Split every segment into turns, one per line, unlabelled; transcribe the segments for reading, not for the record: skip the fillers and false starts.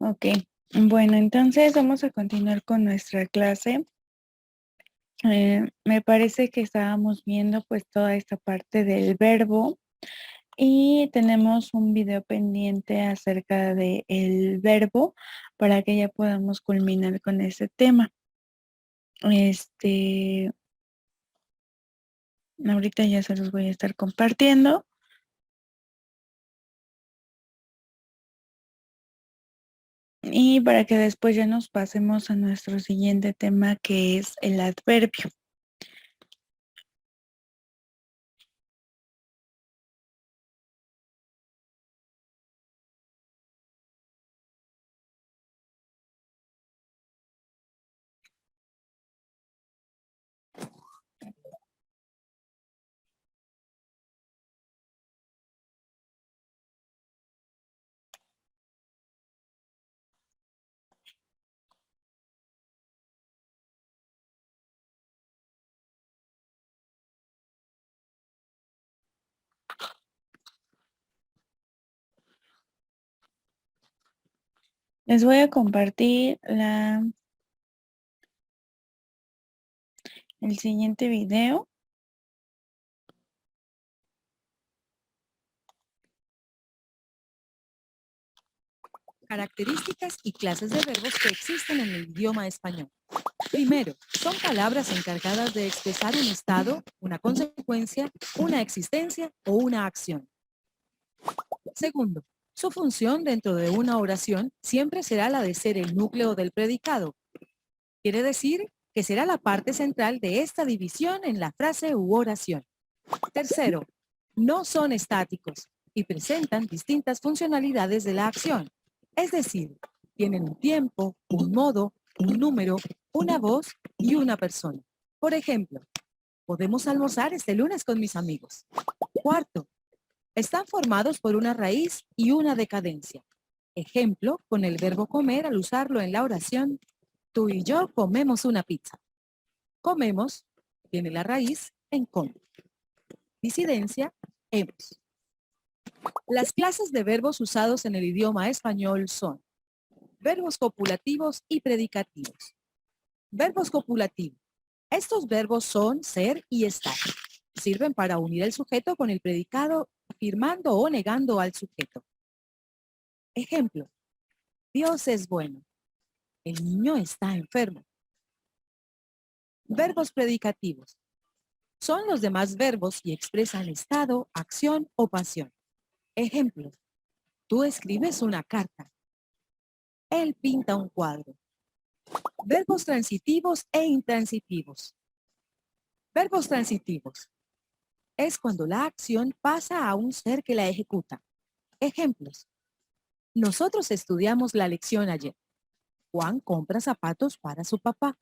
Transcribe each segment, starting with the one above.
Ok, bueno, entonces vamos a continuar con nuestra clase. Me parece que estábamos viendo pues toda esta parte del verbo y tenemos un video pendiente acerca del verbo para que ya podamos culminar con ese tema. Este, ahorita ya se los voy a estar compartiendo. Y para que después ya nos pasemos a nuestro siguiente tema que es el adverbio. Les voy a compartir el siguiente video.
Características y clases de verbos que existen en el idioma español. Primero, son palabras encargadas de expresar un estado, una consecuencia, una existencia o una acción. Segundo, su función dentro de una oración siempre será la de ser el núcleo del predicado. Quiere decir que será la parte central de esta división en la frase u oración. Tercero, no son estáticos y presentan distintas funcionalidades de la acción. Es decir, tienen un tiempo, un modo, un número, una voz y una persona. Por ejemplo, podemos almorzar este lunes con mis amigos. Cuarto, están formados por una raíz y una decadencia. Ejemplo, con el verbo comer al usarlo en la oración, tú y yo comemos una pizza. Comemos tiene la raíz en com. Disidencia, hemos. Las clases de verbos usados en el idioma español son verbos copulativos y predicativos. Verbos copulativos. Estos verbos son ser y estar. Sirven para unir el sujeto con el predicado, afirmando o negando al sujeto. Ejemplo, Dios es bueno. El niño está enfermo. Verbos predicativos. Son los demás verbos y expresan estado, acción o pasión. Ejemplo, tú escribes una carta. Él pinta un cuadro. Verbos transitivos e intransitivos. Verbos transitivos. Es cuando la acción pasa a un ser que la ejecuta. Ejemplos. Nosotros estudiamos la lección ayer. Juan compra zapatos para su papá.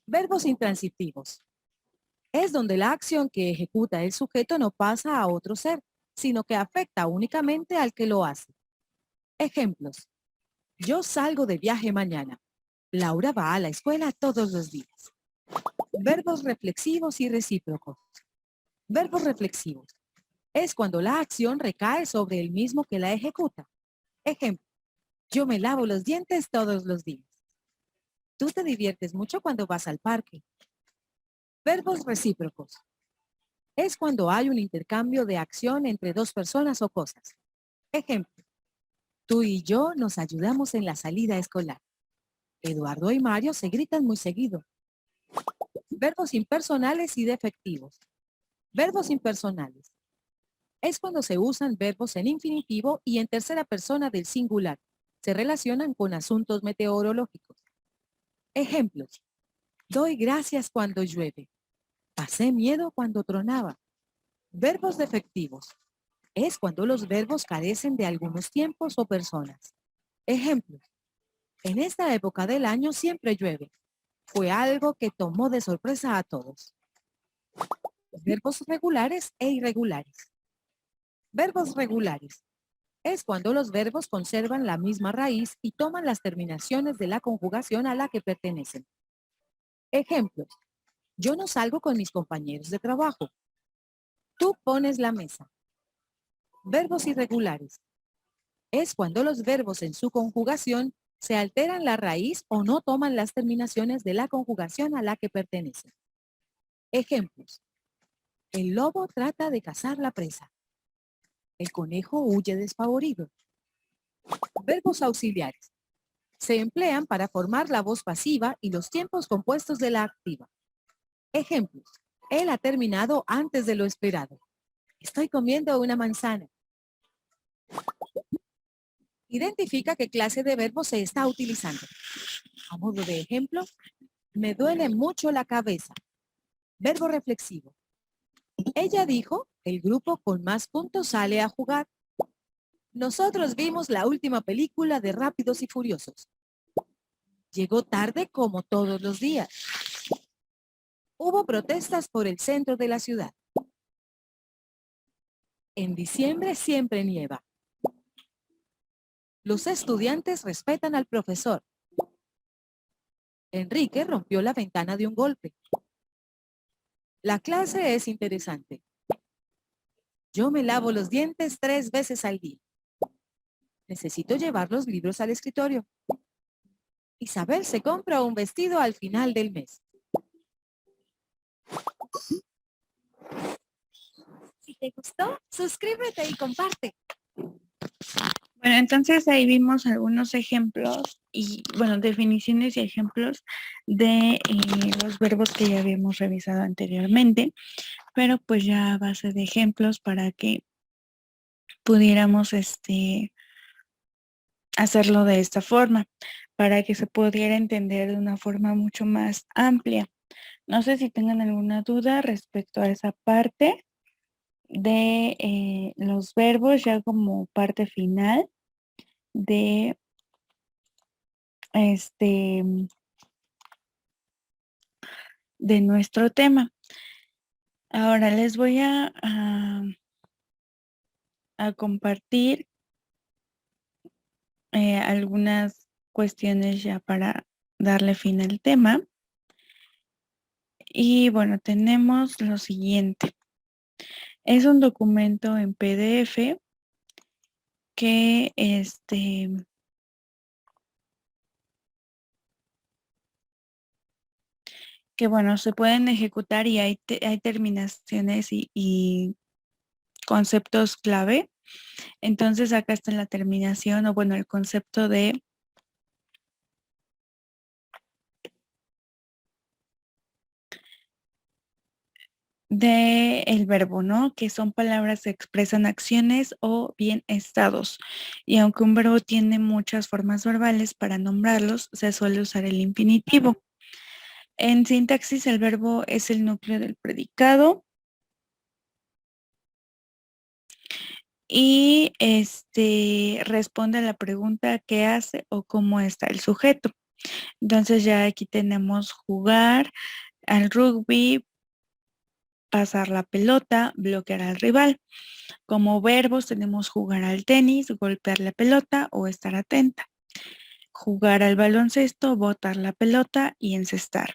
Verbos intransitivos. Es donde la acción que ejecuta el sujeto no pasa a otro ser, sino que afecta únicamente al que lo hace. Ejemplos. Yo salgo de viaje mañana. Laura va a la escuela todos los días. Verbos reflexivos y recíprocos. Verbos reflexivos. Es cuando la acción recae sobre el mismo que la ejecuta. Ejemplo. Yo me lavo los dientes todos los días. Tú te diviertes mucho cuando vas al parque. Verbos recíprocos. Es cuando hay un intercambio de acción entre dos personas o cosas. Ejemplo. Tú y yo nos ayudamos en la salida escolar. Eduardo y Mario se gritan muy seguido. Verbos impersonales y defectivos. Verbos impersonales. Es cuando se usan verbos en infinitivo y en tercera persona del singular. Se relacionan con asuntos meteorológicos. Ejemplos. Doy gracias cuando llueve. Pasé miedo cuando tronaba. Verbos defectivos. Es cuando los verbos carecen de algunos tiempos o personas. Ejemplos. En esta época del año siempre llueve. Fue algo que tomó de sorpresa a todos. Verbos regulares e irregulares. Verbos regulares. Es cuando los verbos conservan la misma raíz y toman las terminaciones de la conjugación a la que pertenecen. Ejemplos. Yo no salgo con mis compañeros de trabajo. Tú pones la mesa. Verbos irregulares. Es cuando los verbos en su conjugación se alteran la raíz o no toman las terminaciones de la conjugación a la que pertenecen. Ejemplos. El lobo trata de cazar la presa. El conejo huye despavorido. Verbos auxiliares. Se emplean para formar la voz pasiva y los tiempos compuestos de la activa. Ejemplos. Él ha terminado antes de lo esperado. Estoy comiendo una manzana. Identifica qué clase de verbo se está utilizando. A modo de ejemplo, me duele mucho la cabeza. Verbo reflexivo. Ella dijo, el grupo con más puntos sale a jugar. Nosotros vimos la última película de Rápidos y Furiosos. Llegó tarde como todos los días. Hubo protestas por el centro de la ciudad. En diciembre siempre nieva. Los estudiantes respetan al profesor. Enrique rompió la ventana de un golpe. La clase es interesante. Yo me lavo los dientes 3 veces al día. Necesito llevar los libros al escritorio. Isabel se compra un vestido al final del mes. Si te gustó, suscríbete y comparte.
Bueno, entonces ahí vimos algunos ejemplos y, bueno, definiciones y ejemplos de los verbos que ya habíamos revisado anteriormente, pero pues ya a base de ejemplos para que pudiéramos hacerlo de esta forma, para que se pudiera entender de una forma mucho más amplia. No sé si tengan alguna duda respecto a esa parte de los verbos ya como parte final de este de nuestro tema. Ahora les voy a compartir algunas cuestiones ya para darle fin al tema. Y bueno, tenemos lo siguiente. Es un documento en PDF que que bueno, se pueden ejecutar y hay terminaciones y conceptos clave. Entonces acá está la terminación o bueno, el concepto de el verbo, ¿no? Que son palabras que expresan acciones o bien estados. Y aunque un verbo tiene muchas formas verbales para nombrarlos, se suele usar el infinitivo. En sintaxis, el verbo es el núcleo del predicado y responde a la pregunta qué hace o cómo está el sujeto. Entonces ya aquí tenemos jugar al rugby, pasar la pelota, bloquear al rival. Como verbos tenemos jugar al tenis, golpear la pelota o estar atenta. Jugar al baloncesto, botar la pelota y encestar.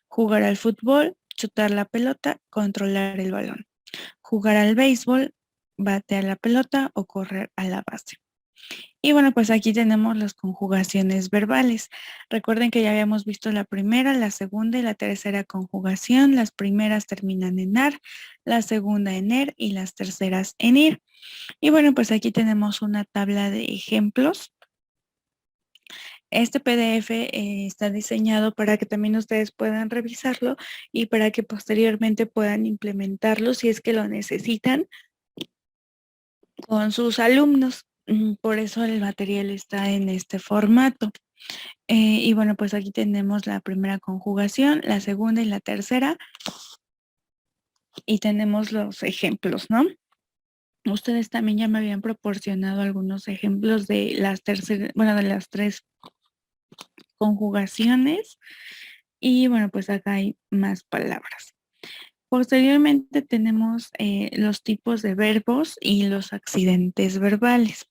Jugar al fútbol, chutar la pelota, controlar el balón. Jugar al béisbol, batear la pelota o correr a la base. Y bueno, pues aquí tenemos las conjugaciones verbales. Recuerden que ya habíamos visto la primera, la segunda y la tercera conjugación. Las primeras terminan en ar, la segunda en er y las terceras en ir. Y bueno, pues aquí tenemos una tabla de ejemplos. Este PDF está diseñado para que también ustedes puedan revisarlo y para que posteriormente puedan implementarlo si es que lo necesitan con sus alumnos. Por eso el material está en este formato. Y bueno, pues aquí tenemos la primera conjugación, la segunda y la tercera. Y tenemos los ejemplos, ¿no? Ustedes también ya me habían proporcionado algunos ejemplos de las de las tres conjugaciones. Y bueno, pues acá hay más palabras. Posteriormente tenemos los tipos de verbos y los accidentes verbales.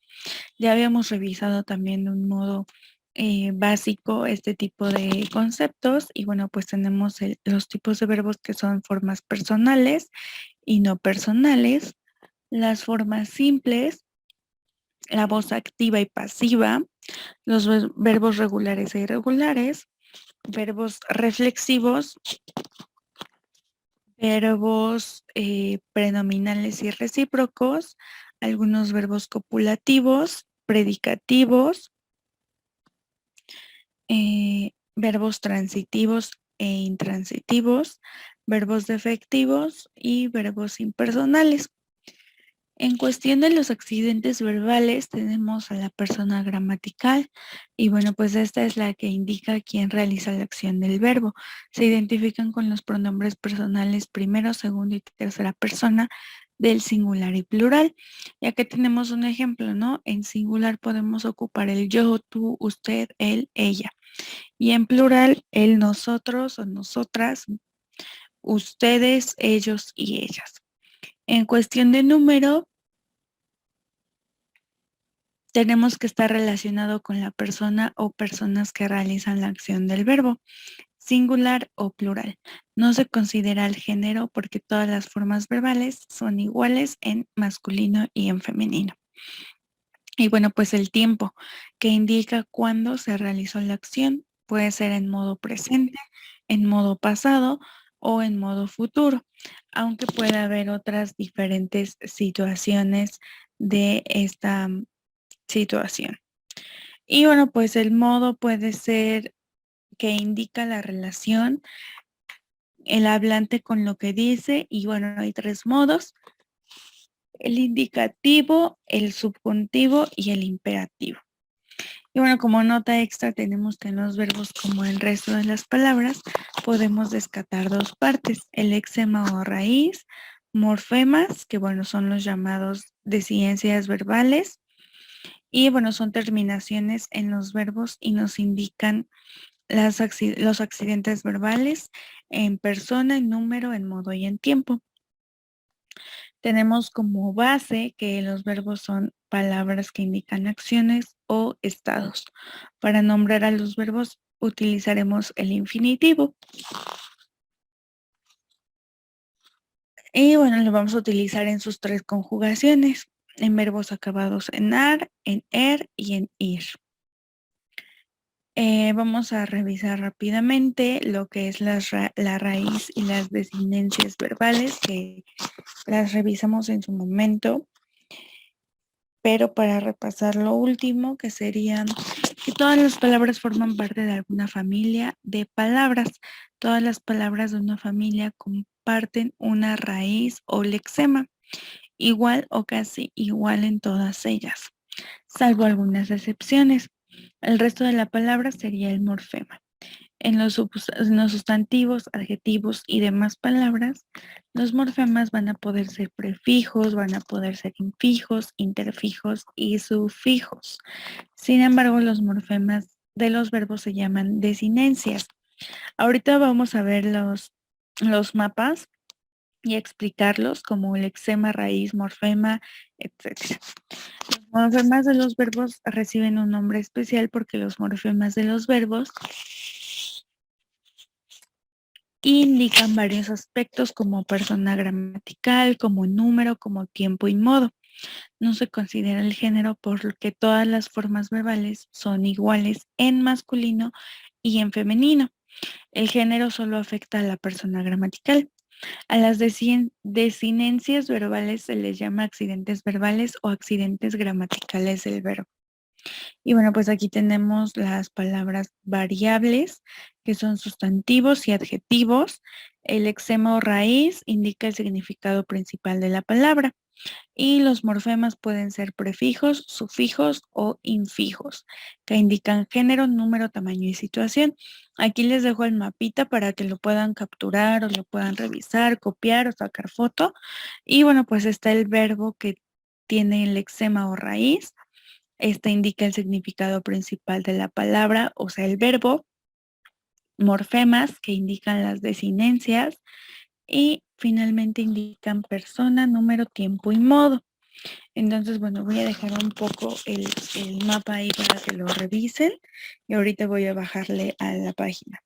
Ya habíamos revisado también de un modo básico este tipo de conceptos y bueno, pues tenemos los tipos de verbos que son formas personales y no personales, las formas simples, la voz activa y pasiva, los verbos regulares e irregulares, verbos reflexivos, verbos prenominales y recíprocos, algunos verbos copulativos, predicativos, verbos transitivos e intransitivos, verbos defectivos y verbos impersonales. En cuestión de los accidentes verbales, tenemos a la persona gramatical y bueno, pues esta es la que indica quién realiza la acción del verbo. Se identifican con los pronombres personales primero, segundo y tercera persona del singular y plural. Ya que tenemos un ejemplo, ¿no? En singular podemos ocupar el yo, tú, usted, él, ella. Y en plural, el nosotros o nosotras, ustedes, ellos y ellas. En cuestión de número, tenemos que estar relacionado con la persona o personas que realizan la acción del verbo, singular o plural. No se considera el género porque todas las formas verbales son iguales en masculino y en femenino. Y bueno, pues el tiempo que indica cuándo se realizó la acción puede ser en modo presente, en modo pasado o en modo futuro, aunque puede haber otras diferentes situaciones de esta situación. Y bueno, pues el modo puede ser que indica la relación, el hablante con lo que dice, y bueno, hay tres modos: el indicativo, el subjuntivo y el imperativo. Y bueno, como nota extra tenemos que en los verbos, como el resto de las palabras, podemos descartar dos partes: el léxema o raíz, morfemas, que bueno, son los llamados deficiencias verbales, y bueno, son terminaciones en los verbos y nos indican los accidentes verbales en persona, en número, en modo y en tiempo. Tenemos como base que los verbos son palabras que indican acciones o estados. Para nombrar a los verbos utilizaremos el infinitivo. Y bueno, lo vamos a utilizar en sus tres conjugaciones, en verbos acabados en ar, en er y en ir. Vamos a revisar rápidamente lo que es la raíz y las desinencias verbales, que las revisamos en su momento, pero para repasar lo último, que serían que todas las palabras forman parte de alguna familia de palabras. Todas las palabras de una familia comparten una raíz o lexema, igual o casi igual en todas ellas, salvo algunas excepciones. El resto de la palabra sería el morfema. En los sustantivos, adjetivos y demás palabras, los morfemas van a poder ser prefijos, van a poder ser infijos, interfijos y sufijos. Sin embargo, los morfemas de los verbos se llaman desinencias. Ahorita vamos a ver los mapas y explicarlos como lexema, raíz, morfema, etc. Los morfemas de los verbos reciben un nombre especial porque los morfemas de los verbos indican varios aspectos como persona gramatical, como número, como tiempo y modo. No se considera el género porque todas las formas verbales son iguales en masculino y en femenino. El género solo afecta a la persona gramatical. A las desinencias verbales se les llama accidentes verbales o accidentes gramaticales del verbo. Y bueno, pues aquí tenemos las palabras variables, que son sustantivos y adjetivos. El exema o raíz indica el significado principal de la palabra. Y los morfemas pueden ser prefijos, sufijos o infijos, que indican género, número, tamaño y situación. Aquí les dejo el mapita para que lo puedan capturar o lo puedan revisar, copiar o sacar foto. Y bueno, pues está el verbo que tiene el exema o raíz. Este indica el significado principal de la palabra, o sea, el verbo. Morfemas, que indican las desinencias. Y finalmente indican persona, número, tiempo y modo. Entonces, bueno, voy a dejar un poco el mapa ahí para que lo revisen y ahorita voy a bajarle a la página.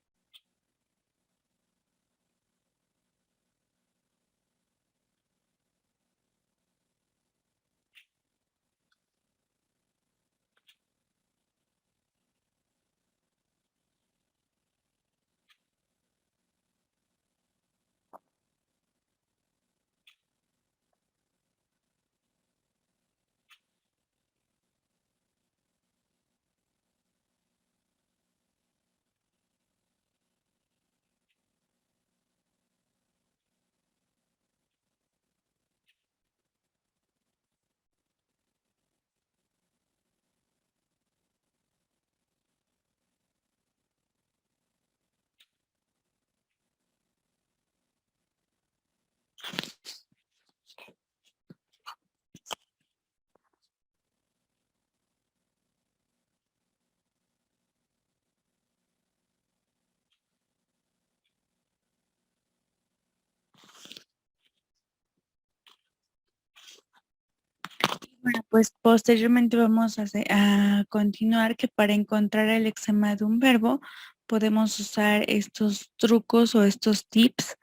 Bueno, pues posteriormente vamos a continuar que para encontrar el lexema de un verbo podemos usar estos trucos o estos tips,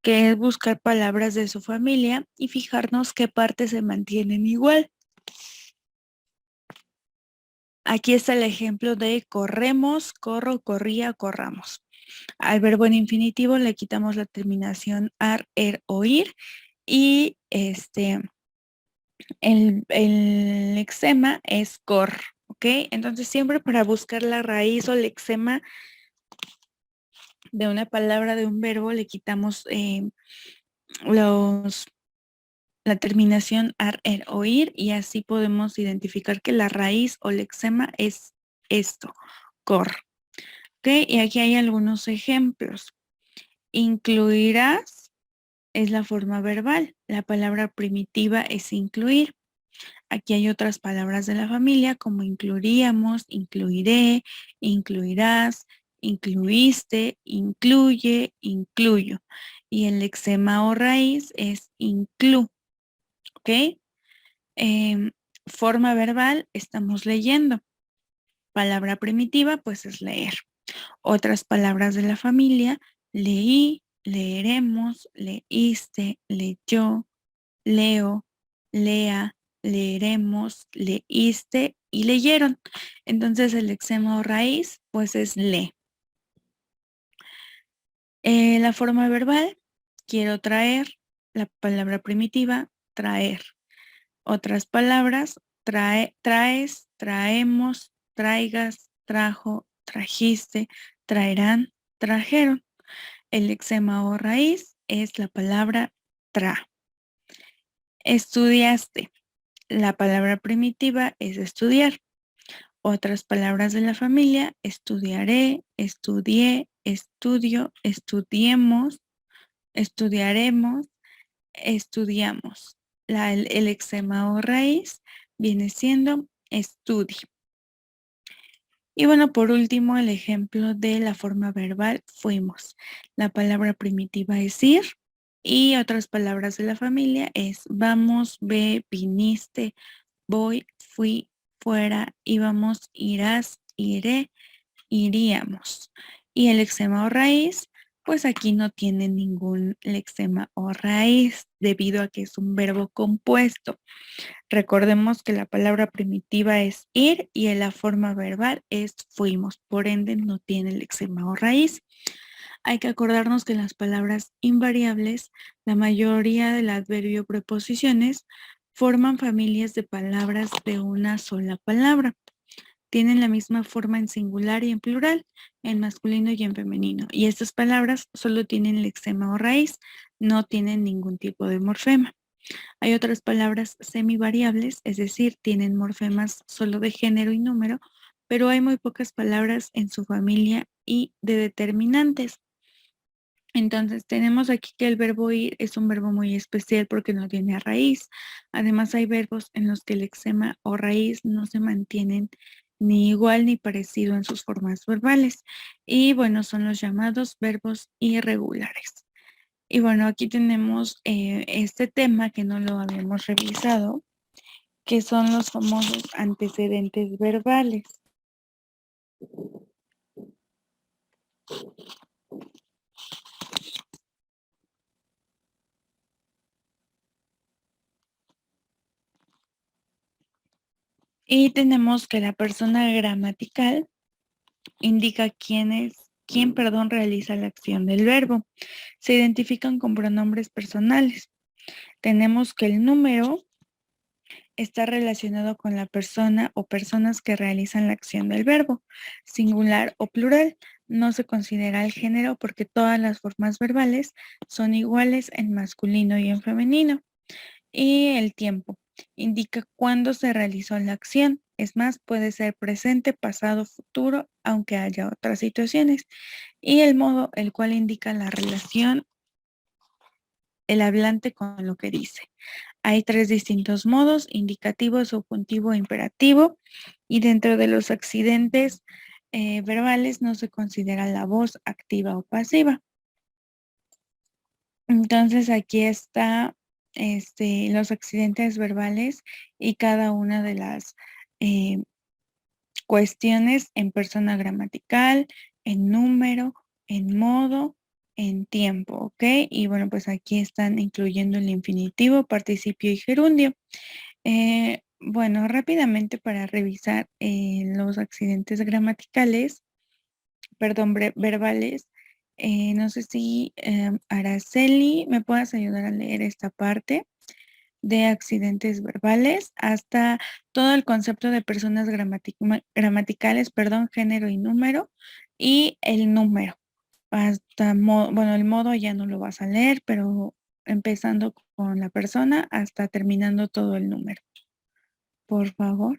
que es buscar palabras de su familia y fijarnos qué partes se mantienen igual. Aquí está el ejemplo de corremos, corro, corría, corramos. Al verbo en infinitivo le quitamos la terminación ar, er o ir y el lexema es cor, ¿ok? Entonces siempre para buscar la raíz o lexema de una palabra, de un verbo, le quitamos los, la terminación ar, er o ir y así podemos identificar que la raíz o lexema es esto, cor, ¿ok? Y aquí hay algunos ejemplos. Incluirás es la forma verbal. La palabra primitiva es incluir. Aquí hay otras palabras de la familia como incluiríamos, incluiré, incluirás, incluiste, incluye, incluyo. Y el lexema o raíz es inclu, ¿ok? Forma verbal, estamos leyendo. Palabra primitiva, pues es leer. Otras palabras de la familia, leí, leeremos, leíste, leyó, leo, lea, leeremos, leíste y leyeron. Entonces el lexema o raíz pues es le. La forma verbal, quiero traer, la palabra primitiva, traer. Otras palabras, traes, traemos, traigas, trajo, trajiste, traerán, trajeron. El lexema o raíz es la palabra tra. Estudiaste. La palabra primitiva es estudiar. Otras palabras de la familia, estudiaré, estudié, estudio, estudiemos, estudiaremos, estudiamos. El lexema o raíz viene siendo estudio. Y bueno, por último, el ejemplo de la forma verbal, fuimos. La palabra primitiva es ir y otras palabras de la familia es vamos, ve, viniste, voy, fui, fuera, íbamos, irás, iré, iríamos. Y el lexema o raíz, pues aquí no tiene ningún lexema o raíz debido a que es un verbo compuesto. Recordemos que la palabra primitiva es ir y la forma verbal es fuimos, por ende no tiene lexema o raíz. Hay que acordarnos que en las palabras invariables, la mayoría del adverbio preposiciones forman familias de palabras de una sola palabra. Tienen la misma forma en singular y en plural, en masculino y en femenino. Y estas palabras solo tienen lexema o raíz, no tienen ningún tipo de morfema. Hay otras palabras semivariables, es decir, tienen morfemas solo de género y número, pero hay muy pocas palabras en su familia y de determinantes. Entonces tenemos aquí que el verbo ir es un verbo muy especial porque no tiene raíz. Además hay verbos en los que el lexema o raíz no se mantienen ni igual ni parecido en sus formas verbales. Y bueno, son los llamados verbos irregulares. Y bueno, aquí tenemos este tema que no lo habíamos revisado, que son los famosos antecedentes verbales. Y tenemos que la persona gramatical indica quién, realiza la acción del verbo. Se identifican con pronombres personales. Tenemos que el número está relacionado con la persona o personas que realizan la acción del verbo, singular o plural. No se considera el género porque todas las formas verbales son iguales en masculino y en femenino. Y el tiempo indica cuándo se realizó la acción. Es más, puede ser presente, pasado, futuro, aunque haya otras situaciones. Y el modo, el cual indica la relación, el hablante con lo que dice. Hay tres distintos modos, indicativo, subjuntivo e imperativo. Y dentro de los accidentes verbales no se considera la voz activa o pasiva. Entonces aquí está los accidentes verbales y cada una de las cuestiones en persona gramatical, en número, en modo, en tiempo, ¿ok? Y bueno, pues aquí están incluyendo el infinitivo, participio y gerundio. Bueno, rápidamente para revisar los accidentes gramaticales, perdón, verbales, no sé si Araceli, ¿me puedas ayudar a leer esta parte de accidentes verbales hasta todo el concepto de personas gramaticales, perdón, género y número, y el número? Hasta, bueno, el modo ya no lo vas a leer, pero empezando con la persona hasta terminando todo el número, por favor.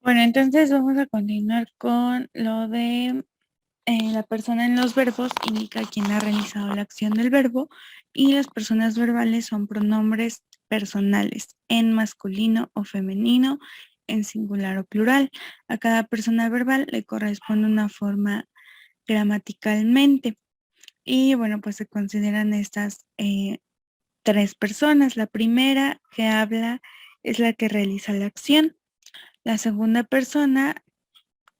Bueno, entonces vamos a continuar con lo de la persona en los verbos indica quién ha realizado la acción del verbo y las personas verbales son pronombres personales en masculino o femenino, en singular o plural. A cada persona verbal le corresponde una forma gramaticalmente y bueno, pues se consideran estas tres personas. La primera que habla es la que realiza la acción. La segunda persona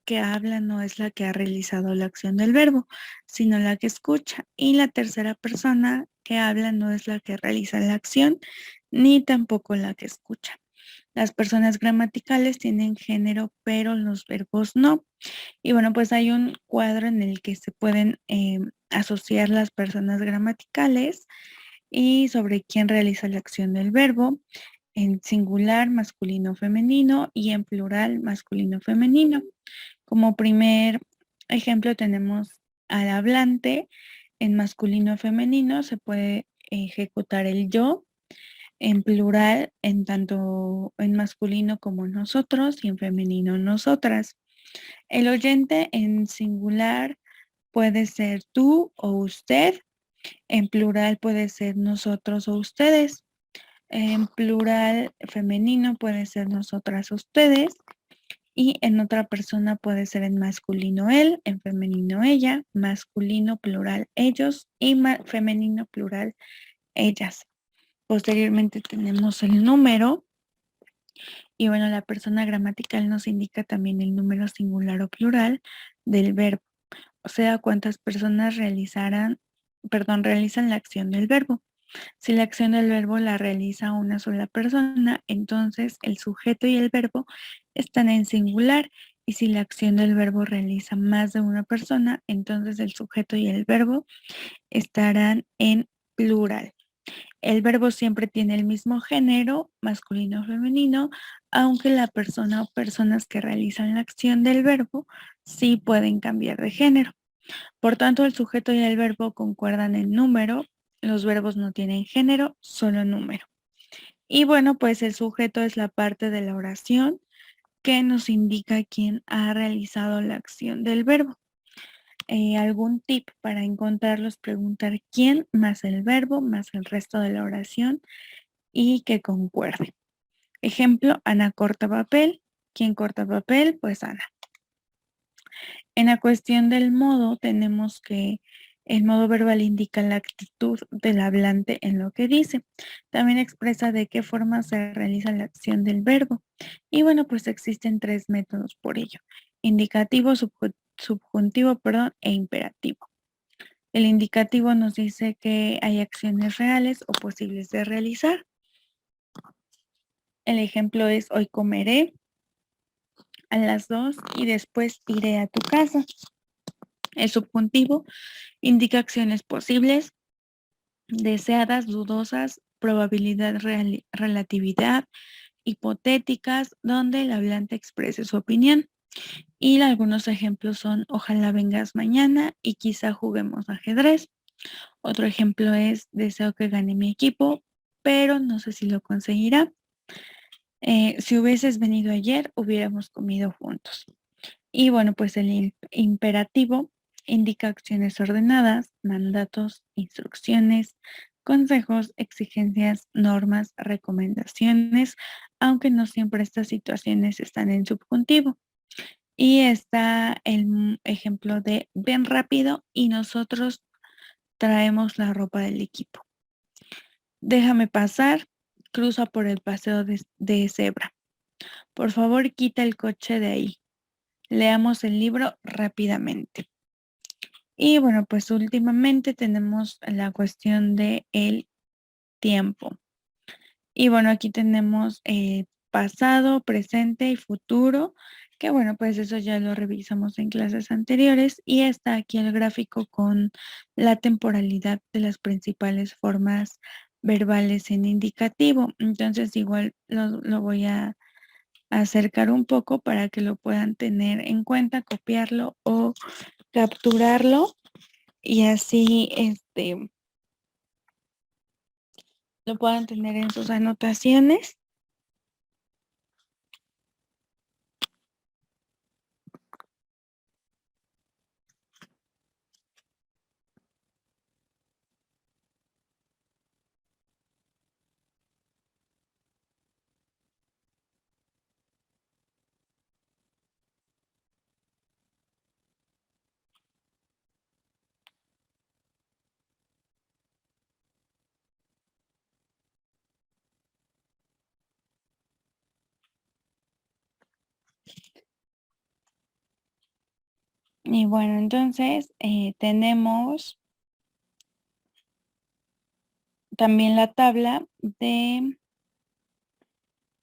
que habla no es la que ha realizado la acción del verbo, sino la que escucha. Y la tercera persona que habla no es la que realiza la acción, ni tampoco la que escucha. Las personas gramaticales tienen género, pero los verbos no. Y bueno, pues hay un cuadro en el que se pueden asociar las personas gramaticales y sobre quién realiza la acción del verbo en singular, masculino, femenino y en plural, masculino, femenino. Como primer ejemplo tenemos al hablante. En masculino femenino se puede ejecutar el yo. en plural, en tanto en masculino como nosotros y en femenino nosotras. El oyente en singular puede ser tú o usted, en plural puede ser nosotros o ustedes, en plural femenino puede ser nosotras o ustedes, y en otra persona puede ser en masculino él, en femenino ella, masculino plural ellos y femenino plural ellas. Posteriormente tenemos el número y bueno, la persona gramatical nos indica también el número singular o plural del verbo, o sea, cuántas personas realizan la acción del verbo. Si la acción del verbo la realiza una sola persona, entonces el sujeto y el verbo están en singular. Y si la acción del verbo realiza más de una persona, entonces el sujeto y el verbo estarán en plural. El verbo siempre tiene el mismo género, masculino o femenino, aunque la persona o personas que realizan la acción del verbo sí pueden cambiar de género. Por tanto, el sujeto y el verbo concuerdan en número. Los verbos no tienen género, solo número. Y bueno, pues el sujeto es la parte de la oración que nos indica quién ha realizado la acción del verbo. Algún tip para encontrarlos, preguntar quién más el verbo más el resto de la oración y que concuerde. Ejemplo, Ana corta papel. ¿Quién corta papel? Pues Ana. En la cuestión del modo, tenemos que el modo verbal indica la actitud del hablante en lo que dice. También expresa de qué forma se realiza la acción del verbo. Y bueno, pues existen 3 métodos por ello: indicativo, subjuntivo, e imperativo. El indicativo nos dice que hay acciones reales o posibles de realizar. El ejemplo es: hoy comeré a las 2 y después iré a tu casa. El subjuntivo indica acciones posibles, deseadas, dudosas, probabilidad, relatividad, hipotéticas, donde el hablante exprese su opinión. Y algunos ejemplos son: ojalá vengas mañana y quizá juguemos ajedrez. Otro ejemplo es: deseo que gane mi equipo, pero no sé si lo conseguirá. Si hubieses venido ayer, hubiéramos comido juntos. Y bueno, pues el imperativo indica acciones ordenadas, mandatos, instrucciones, consejos, exigencias, normas, recomendaciones, aunque no siempre estas situaciones están en subjuntivo. Y está el ejemplo de ven rápido y nosotros traemos la ropa del equipo. Déjame pasar, cruza por el paseo de cebra. Por favor, quita el coche de ahí. Leamos el libro rápidamente. Y bueno, pues últimamente tenemos la cuestión de el tiempo. Y bueno, aquí tenemos pasado, presente y futuro, que bueno, pues eso ya lo revisamos en clases anteriores. Y está aquí el gráfico con la temporalidad de las principales formas verbales en indicativo. Entonces igual lo voy a acercar un poco para que lo puedan tener en cuenta, copiarlo o capturarlo y así lo puedan tener en sus anotaciones. Y bueno, entonces tenemos también la tabla de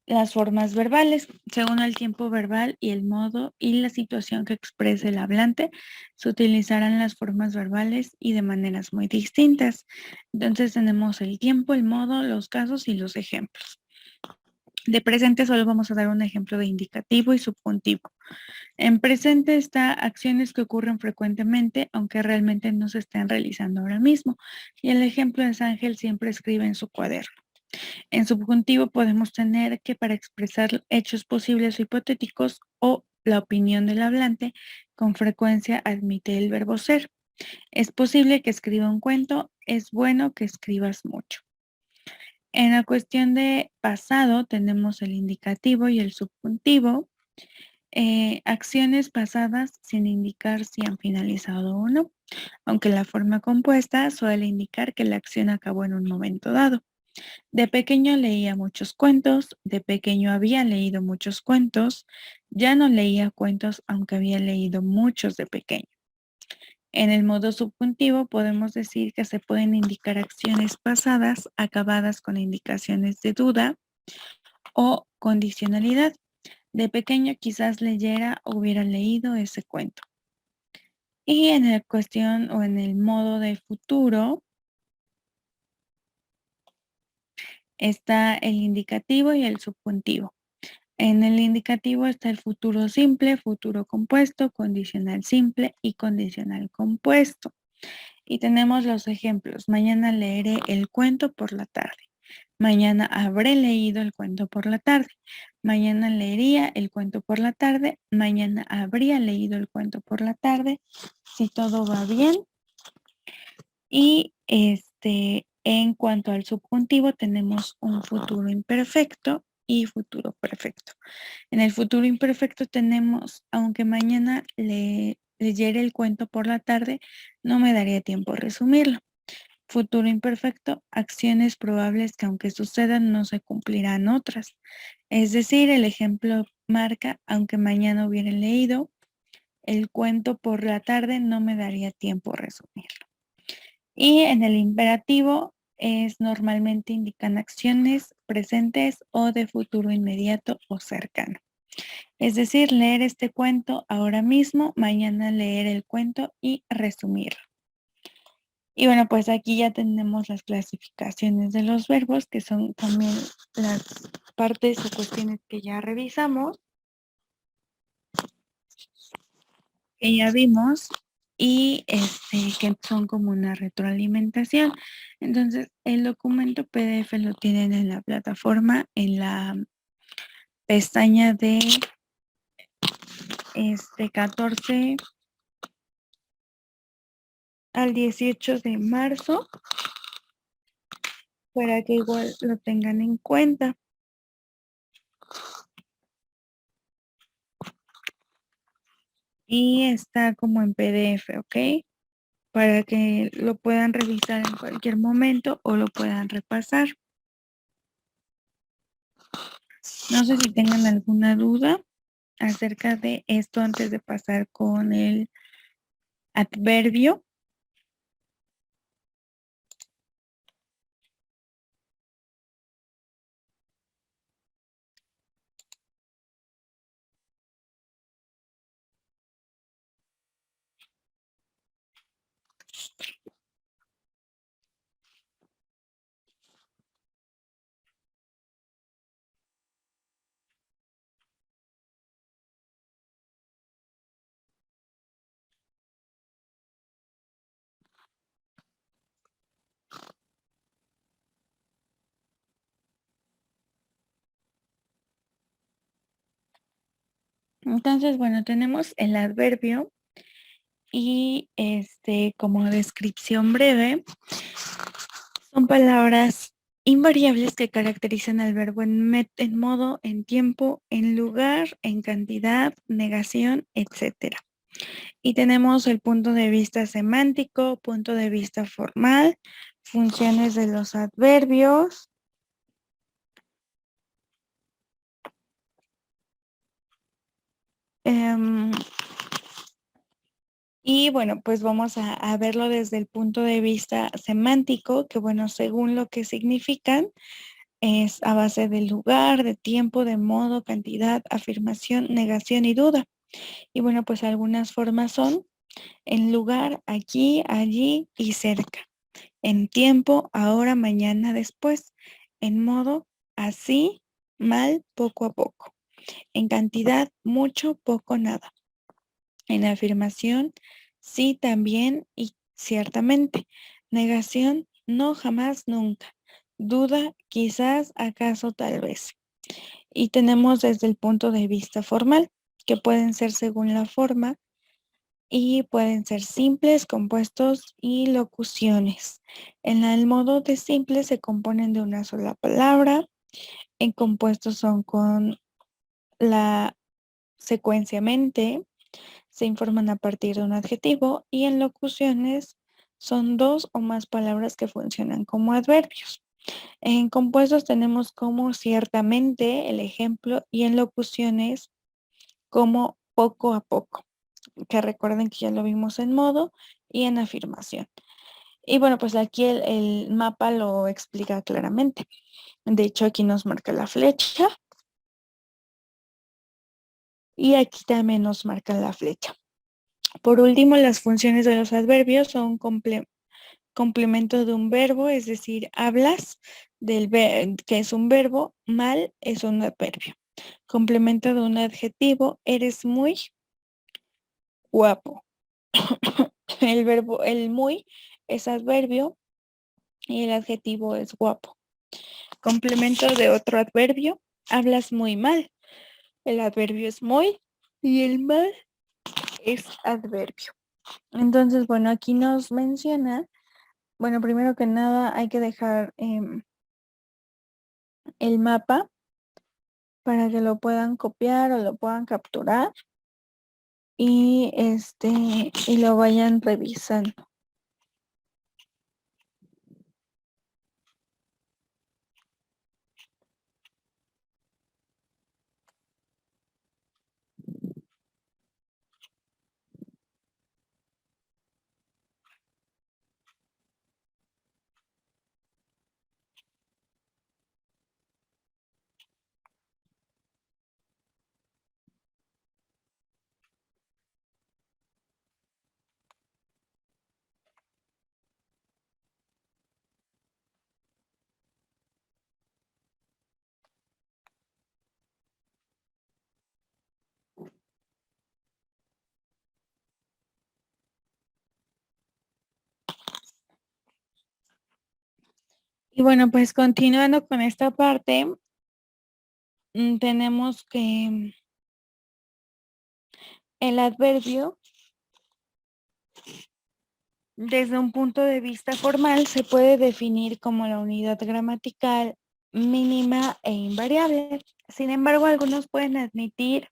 las formas verbales. Según el tiempo verbal y el modo y la situación que exprese el hablante, se utilizarán las formas verbales y de maneras muy distintas. Entonces tenemos el tiempo, el modo, los casos y los ejemplos. De presente solo vamos a dar un ejemplo de indicativo y subjuntivo. En presente está acciones que ocurren frecuentemente, aunque realmente no se están realizando ahora mismo. Y el ejemplo es: Ángel siempre escribe en su cuaderno. En subjuntivo podemos tener que para expresar hechos posibles o hipotéticos o la opinión del hablante, con frecuencia admite el verbo ser. Es posible que escriba un cuento, es bueno que escribas mucho. En la cuestión de pasado tenemos el indicativo y el subjuntivo. Acciones pasadas sin indicar si han finalizado o no, aunque la forma compuesta suele indicar que la acción acabó en un momento dado. De pequeño leía muchos cuentos, de pequeño había leído muchos cuentos, ya no leía cuentos aunque había leído muchos de pequeño. En el modo subjuntivo podemos decir que se pueden indicar acciones pasadas acabadas con indicaciones de duda o condicionalidad. De pequeño quizás leyera o hubiera leído ese cuento. Y en la cuestión o en el modo de futuro está el indicativo y el subjuntivo. En el indicativo está el futuro simple, futuro compuesto, condicional simple y condicional compuesto. Y tenemos los ejemplos. Mañana leeré el cuento por la tarde. Mañana habré leído el cuento por la tarde. Mañana leería el cuento por la tarde. Mañana habría leído el cuento por la tarde. Si todo va bien. Y en cuanto al subjuntivo, tenemos un futuro imperfecto y futuro perfecto. En el futuro imperfecto tenemos, aunque mañana leyera el cuento por la tarde, no me daría tiempo a resumirlo. Futuro imperfecto, acciones probables que aunque sucedan no se cumplirán otras. Es decir, el ejemplo marca, aunque mañana hubiera leído el cuento por la tarde, no me daría tiempo a resumirlo. Y en el imperativo normalmente indican acciones presentes o de futuro inmediato o cercano. Es decir, leer este cuento ahora mismo, mañana leer el cuento y resumirlo. Y bueno, pues aquí ya tenemos las clasificaciones de los verbos, que son también las partes o cuestiones que ya revisamos, que ya vimos, y que son como una retroalimentación. Entonces, el documento PDF lo tienen en la plataforma, en la pestaña de 14 al 18 de marzo, para que igual lo tengan en cuenta. Y está como en PDF, ¿ok? Para que lo puedan revisar en cualquier momento o lo puedan repasar. No sé si tengan alguna duda acerca de esto antes de pasar con el adverbio. Entonces, bueno, tenemos el adverbio y como descripción breve, son palabras invariables que caracterizan al verbo en modo, en tiempo, en lugar, en cantidad, negación, etcétera. Y tenemos el punto de vista semántico, punto de vista formal, funciones de los adverbios. Y bueno, pues vamos a verlo desde el punto de vista semántico, que bueno, según lo que significan, es a base del lugar, de tiempo, de modo, cantidad, afirmación, negación y duda. Y bueno, pues algunas formas son en lugar, aquí, allí y cerca. En tiempo, ahora, mañana, después. En modo, así, mal, poco a poco. En cantidad, mucho, poco, nada. En afirmación, sí, también y ciertamente. Negación, no, jamás, nunca. duda, quizás, acaso, tal vez. Y tenemos desde el punto de vista formal, que pueden ser según la forma y pueden ser simples, compuestos y locuciones. En el modo de simples se componen de una sola palabra, en compuestos son con la secuencia mente, se informan a partir de un adjetivo y en locuciones son dos o más palabras que funcionan como adverbios. En compuestos tenemos como ciertamente el ejemplo y en locuciones como poco a poco, que recuerden que ya lo vimos en modo y en afirmación. Y bueno, pues aquí el mapa lo explica claramente. De hecho, aquí nos marca la flecha y aquí también nos marca la flecha. Por último, las funciones de los adverbios son complemento de un verbo, es decir, hablas que es un verbo, mal es un adverbio. Complemento de un adjetivo, eres muy guapo. El verbo, el muy es adverbio y el adjetivo es guapo. Complemento de otro adverbio, hablas muy mal. El adverbio es muy y el mal es adverbio. Entonces, bueno, aquí nos menciona, bueno, primero que nada hay que dejar el mapa para que lo puedan copiar o lo puedan capturar y lo vayan revisando. Y bueno, pues continuando con esta parte, tenemos que el adverbio, desde un punto de vista formal, se puede definir como la unidad gramatical mínima e invariable. Sin embargo, algunos pueden admitir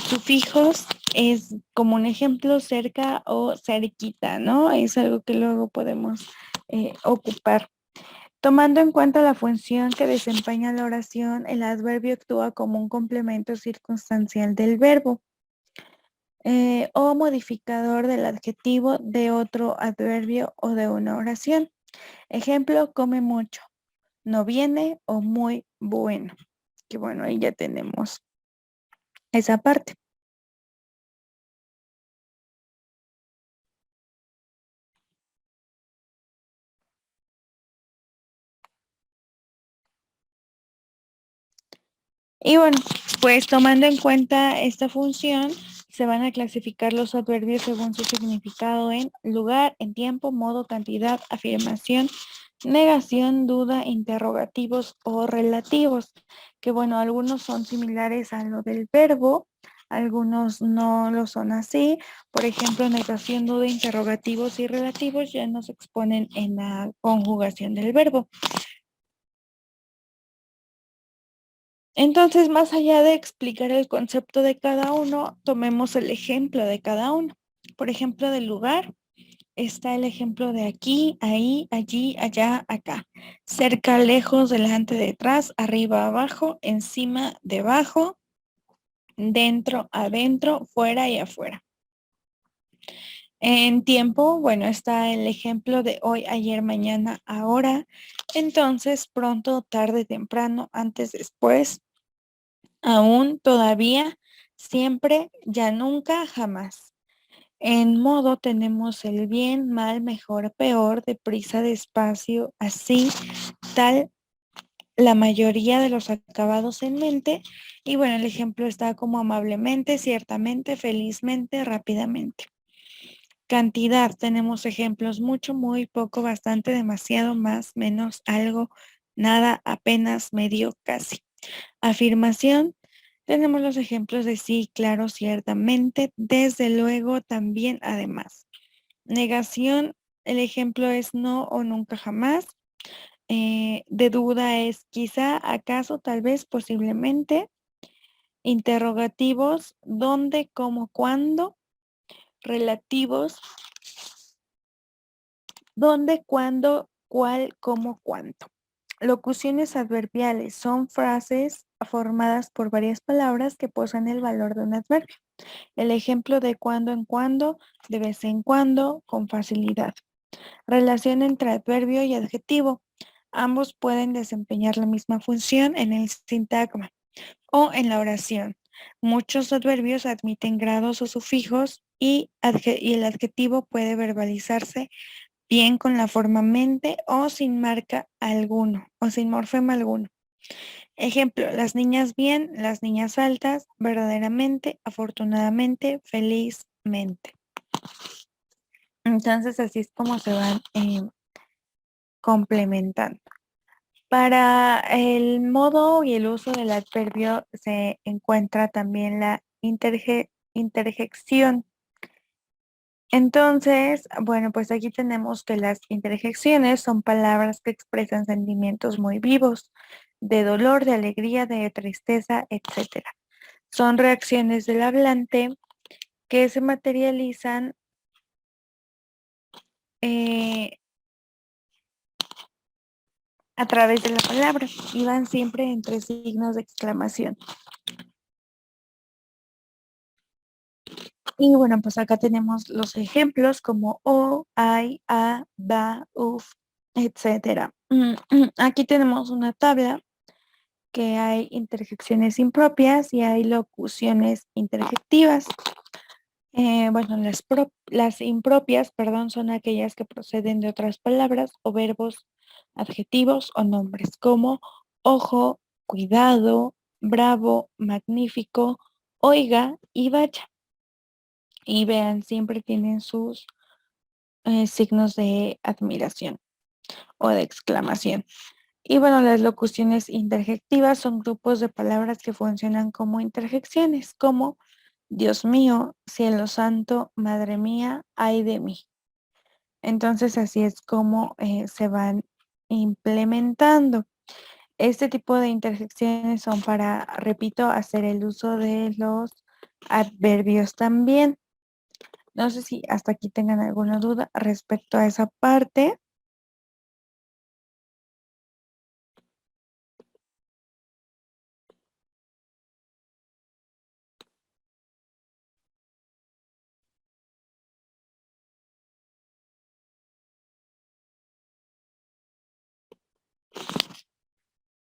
sufijos, es como un ejemplo cerca o cerquita, ¿no? Es algo que luego podemos ocupar. Tomando en cuenta la función que desempeña la oración, el adverbio actúa como un complemento circunstancial del verbo o modificador del adjetivo de otro adverbio o de una oración. Ejemplo, come mucho, no viene o muy bueno. Que bueno, ahí ya tenemos esa parte. Y bueno, pues tomando en cuenta esta función, se van a clasificar los adverbios según su significado en lugar, en tiempo, modo, cantidad, afirmación, negación, duda, interrogativos o relativos. Que bueno, algunos son similares a lo del verbo, algunos no lo son así. Por ejemplo, negación, duda, interrogativos y relativos ya nos exponen en la conjugación del verbo. Entonces, más allá de explicar el concepto de cada uno, tomemos el ejemplo de cada uno. Por ejemplo, del lugar está el ejemplo de aquí, ahí, allí, allá, acá. Cerca, lejos, delante, detrás, arriba, abajo, encima, debajo, dentro, adentro, fuera y afuera. En tiempo, bueno, está el ejemplo de hoy, ayer, mañana, ahora. Entonces, pronto, tarde, temprano, antes, después, aún, todavía, siempre, ya nunca, jamás. En modo tenemos el bien, mal, mejor, peor, deprisa, despacio, así, tal, la mayoría de los acabados en mente. Y bueno, el ejemplo está como amablemente, ciertamente, felizmente, rápidamente. Cantidad, tenemos ejemplos mucho, muy poco, bastante, demasiado, más, menos, algo, nada, apenas, medio, casi. Afirmación, tenemos los ejemplos de sí, claro, ciertamente, desde luego, también, además. Negación, el ejemplo es no o nunca jamás. De duda es quizá, acaso, tal vez, posiblemente. Interrogativos, dónde, cómo, cuándo. Relativos, dónde, cuándo, cuál, cómo, cuánto. Locuciones adverbiales son frases formadas por varias palabras que poseen el valor de un adverbio. El ejemplo de cuando en cuando, de vez en cuando, con facilidad. Relación entre adverbio y adjetivo. Ambos pueden desempeñar la misma función en el sintagma o en la oración. Muchos adverbios admiten grados o sufijos y el adjetivo puede verbalizarse bien con la forma mente o sin marca alguno o sin morfema alguno. Ejemplo, las niñas bien, las niñas altas, verdaderamente, afortunadamente, felizmente. Entonces así es como se van complementando. Para el modo y el uso del adverbio se encuentra también la interjección. Entonces, bueno, pues aquí tenemos que las interjecciones son palabras que expresan sentimientos muy vivos, de dolor, de alegría, de tristeza, etcétera. Son reacciones del hablante que se materializan eh, a través de la palabra y van siempre entre signos de exclamación. Y bueno, pues acá tenemos los ejemplos como o, ay, a, da, uf, etcétera. Aquí tenemos una tabla que hay interjecciones impropias y hay locuciones interjectivas. Bueno, las impropias, perdón, son aquellas que proceden de otras palabras o verbos, adjetivos o nombres, como ojo, cuidado, bravo, magnífico, oiga y vaya. Y vean, siempre tienen sus signos de admiración o de exclamación. Y bueno, las locuciones interjectivas son grupos de palabras que funcionan como interjecciones, como Dios mío, cielo santo, madre mía, ay de mí. Entonces así es como se van implementando. Este tipo de interjecciones son para, repito, hacer el uso de los adverbios también. No sé si hasta aquí tengan alguna duda respecto a esa parte.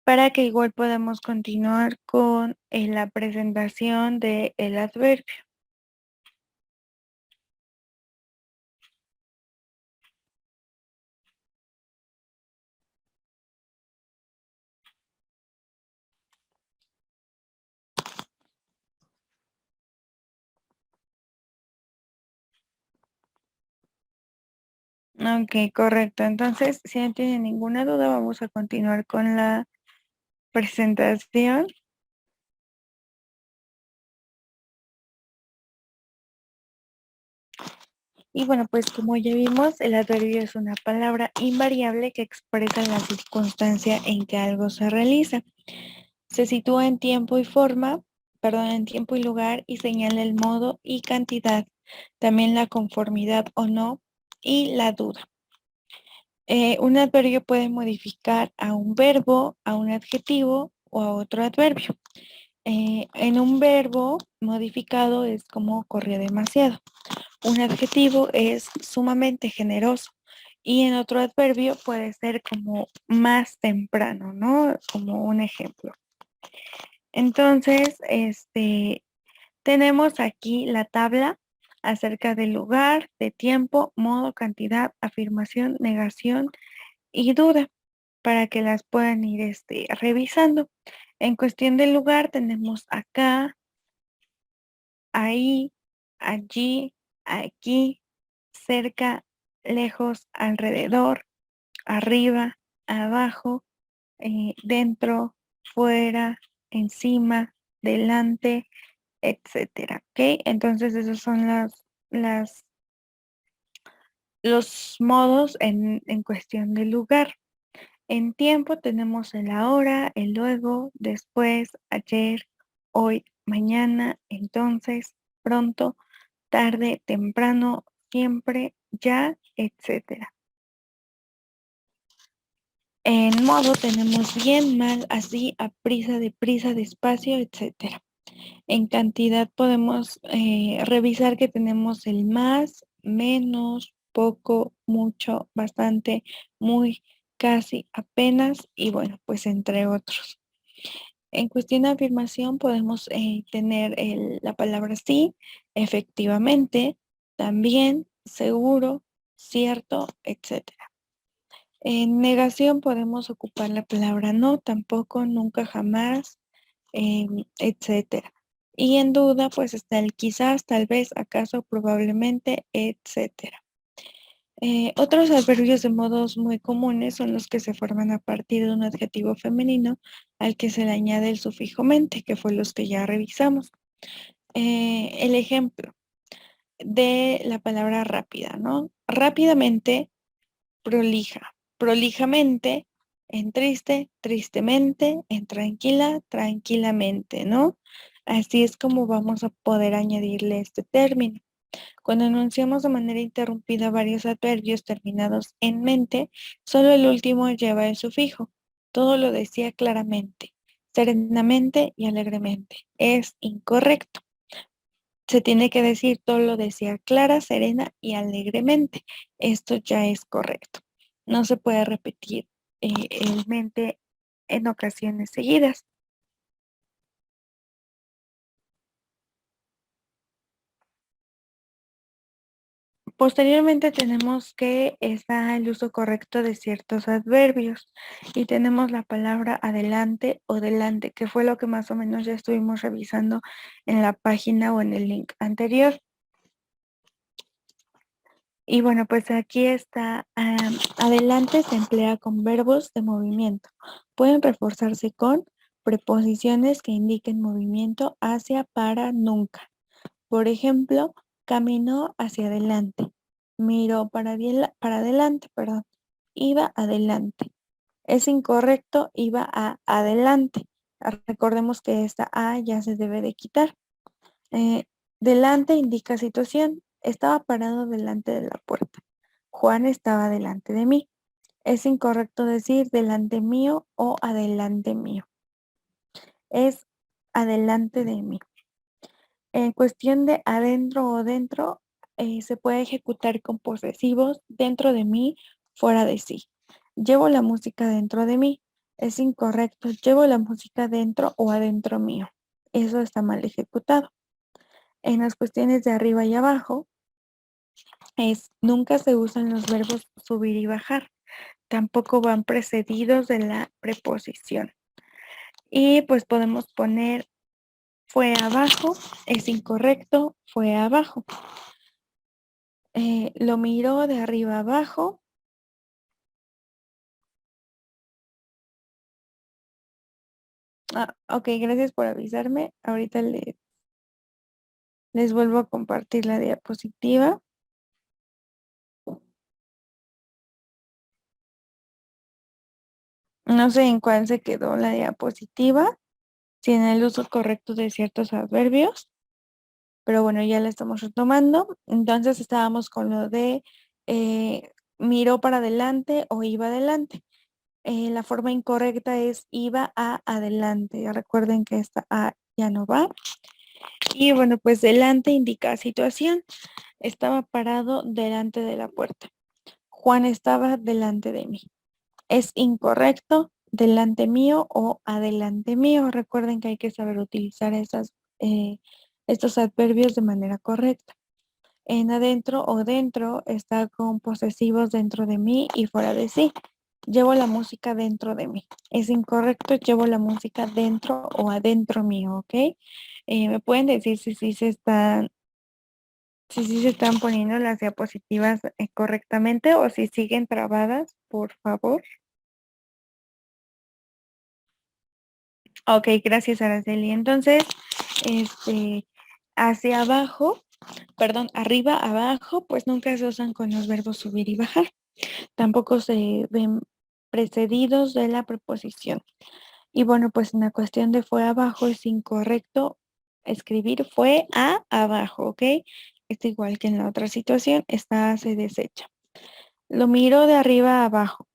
Para que igual podamos continuar con la presentación del adverbio. Ok, correcto. Entonces, si no tienen ninguna duda, vamos a continuar con la presentación. Y bueno, pues como ya vimos, el adverbio es una palabra invariable que expresa la circunstancia en que algo se realiza. Se sitúa en tiempo y forma, perdón, en tiempo y lugar y señala el modo y cantidad, también la conformidad o no y la duda. Un adverbio puede modificar a un verbo, a un adjetivo o a otro adverbio. En un verbo modificado es como corrió demasiado. Un adjetivo es sumamente generoso y en otro adverbio puede ser como más temprano, ¿no? Como un ejemplo. Entonces, tenemos aquí la tabla acerca del lugar, de tiempo, modo, cantidad, afirmación, negación y duda para que las puedan ir revisando. En cuestión del lugar tenemos acá, ahí, allí, aquí, cerca, lejos, alrededor, arriba, abajo, dentro, fuera, encima, delante, etcétera. ¿Ok? Entonces esos son las, los modos en cuestión de lugar. En tiempo tenemos el ahora, el luego, después, ayer, hoy, mañana, entonces, pronto, tarde, temprano, siempre, ya, etcétera. En modo tenemos bien, mal, así, a prisa, deprisa, despacio, etcétera. En cantidad podemos revisar que tenemos el más, menos, poco, mucho, bastante, muy, casi, apenas y bueno, pues entre otros. En cuestión de afirmación podemos tener la palabra sí, efectivamente, también, seguro, cierto, etcétera. En negación podemos ocupar la palabra no, tampoco, nunca, jamás, etcétera. Y en duda, pues está el quizás, tal vez, acaso, probablemente, etcétera. Otros adverbios de modos muy comunes son los que se forman a partir de un adjetivo femenino al que se le añade el sufijo mente, que fue los que ya revisamos. El ejemplo de la palabra rápida, ¿no? Rápidamente, prolija. Prolijamente, en triste, tristemente, en tranquila, tranquilamente, ¿no? Así es como vamos a poder añadirle este término. Cuando enunciamos de manera interrumpida varios adverbios terminados en mente, solo el último lleva el sufijo. Todo lo decía claramente, serenamente y alegremente. Es incorrecto. Se tiene que decir todo lo decía clara, serena y alegremente. Esto ya es correcto. No se puede repetir el mente en ocasiones seguidas. Posteriormente tenemos que está el uso correcto de ciertos adverbios y tenemos la palabra adelante o delante, que fue lo que más o menos ya estuvimos revisando en la página o en el link anterior. Y bueno, pues aquí está, adelante se emplea con verbos de movimiento. Pueden reforzarse con preposiciones que indiquen movimiento hacia, para, nunca. Por ejemplo, caminó hacia adelante, miró para adelante, perdón, iba adelante. Es incorrecto, iba a adelante. Recordemos que esta A ya se debe de quitar. Eh, delante indica situación. Estaba parado delante de la puerta. Juan estaba delante de mí. Es incorrecto decir delante mío o adelante mío. Es adelante de mí. En cuestión de adentro o dentro, se puede ejecutar con posesivos dentro de mí, fuera de sí. Llevo la música dentro de mí. Es incorrecto. Llevo la música dentro o adentro mío. Eso está mal ejecutado. En las cuestiones de arriba y abajo, nunca se usan los verbos subir y bajar. Tampoco van precedidos de la preposición. Y pues podemos poner fue abajo, es incorrecto, fue abajo. Lo miró de arriba abajo. Ok, gracias por avisarme. Ahorita les vuelvo a compartir la diapositiva. No sé en cuál se quedó la diapositiva, si en el uso correcto de ciertos adverbios, pero bueno, ya la estamos retomando. Entonces estábamos con lo de miró para adelante o iba adelante. La forma incorrecta es iba a adelante. Recuerden que esta A ya no va. Y bueno, pues delante indica situación. Estaba parado delante de la puerta. Juan estaba delante de mí. Es incorrecto, delante mío o adelante mío. Recuerden que hay que saber utilizar estos adverbios de manera correcta. En adentro o dentro está con posesivos dentro de mí y fuera de sí. Llevo la música dentro de mí. Es incorrecto, llevo la música dentro o adentro mío, ¿ok? Me pueden decir si se están Si sí se están poniendo las diapositivas correctamente o si siguen trabadas, por favor. Ok, gracias, Araceli. Entonces, hacia abajo, perdón, arriba, abajo, pues nunca se usan con los verbos subir y bajar. Tampoco se ven precedidos de la preposición. Y bueno, pues en la cuestión de fue abajo es incorrecto escribir fue a abajo, ¿ok? Es igual que en la otra situación, está se desecha. Lo miro de arriba a abajo,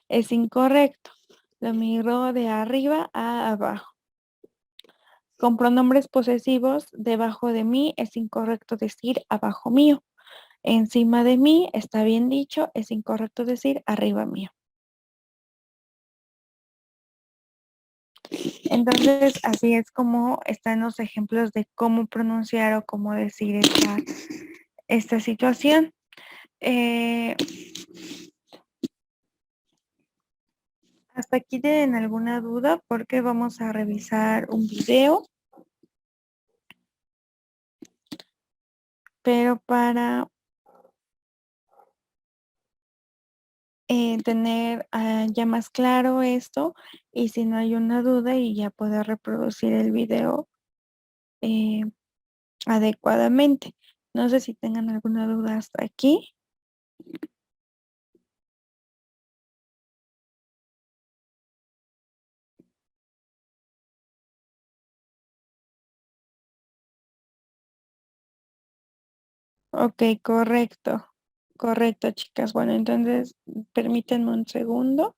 es incorrecto. Lo miro de arriba a abajo. Con pronombres posesivos, debajo de mí es incorrecto decir abajo mío. Encima de mí está bien dicho, es incorrecto decir arriba mío. Entonces, así es como están los ejemplos de cómo pronunciar o cómo decir esta situación. Hasta aquí tienen alguna duda porque vamos a revisar un video, pero para tener ya más claro esto y si no hay una duda y ya poder reproducir el video eh, adecuadamente. No sé si tengan alguna duda hasta aquí. Ok, correcto. Correcto, chicas. Bueno, entonces permítanme un segundo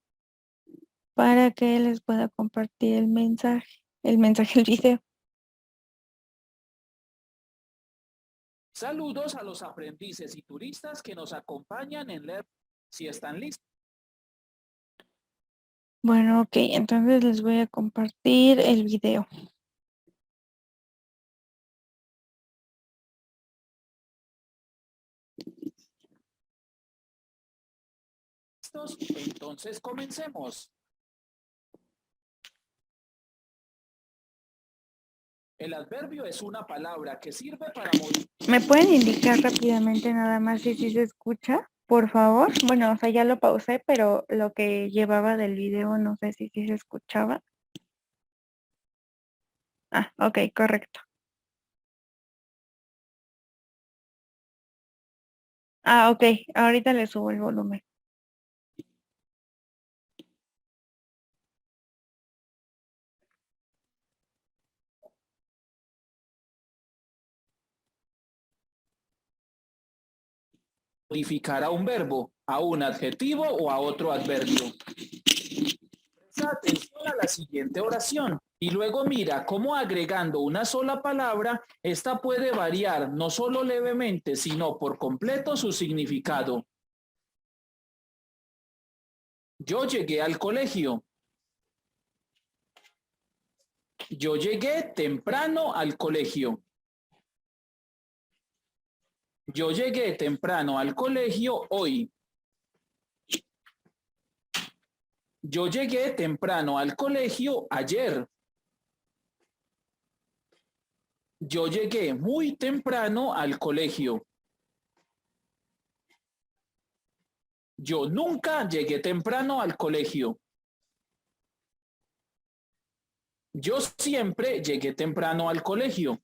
para que les pueda compartir el mensaje, el video.
Saludos a los aprendices y turistas que nos acompañan en LERP. Si están listos.
Bueno, ok, entonces les voy a compartir el video.
Entonces comencemos. El adverbio es una palabra que sirve para modificar.
¿Me pueden indicar rápidamente nada más si se escucha? Por favor. Bueno, o sea, ya lo pausé, pero lo que llevaba del video no sé si se escuchaba. Ah, ok, correcto. Ah, ok, ahorita le subo el volumen.
Modificar a un verbo, a un adjetivo o a otro adverbio. Presta atención a la siguiente oración y luego mira cómo agregando una sola palabra, esta puede variar no solo levemente, sino por completo su significado. Yo llegué al colegio. Yo llegué temprano al colegio. Yo llegué temprano al colegio hoy. Yo llegué temprano al colegio ayer. Yo llegué muy temprano al colegio. Yo nunca llegué temprano al colegio. Yo siempre llegué temprano al colegio.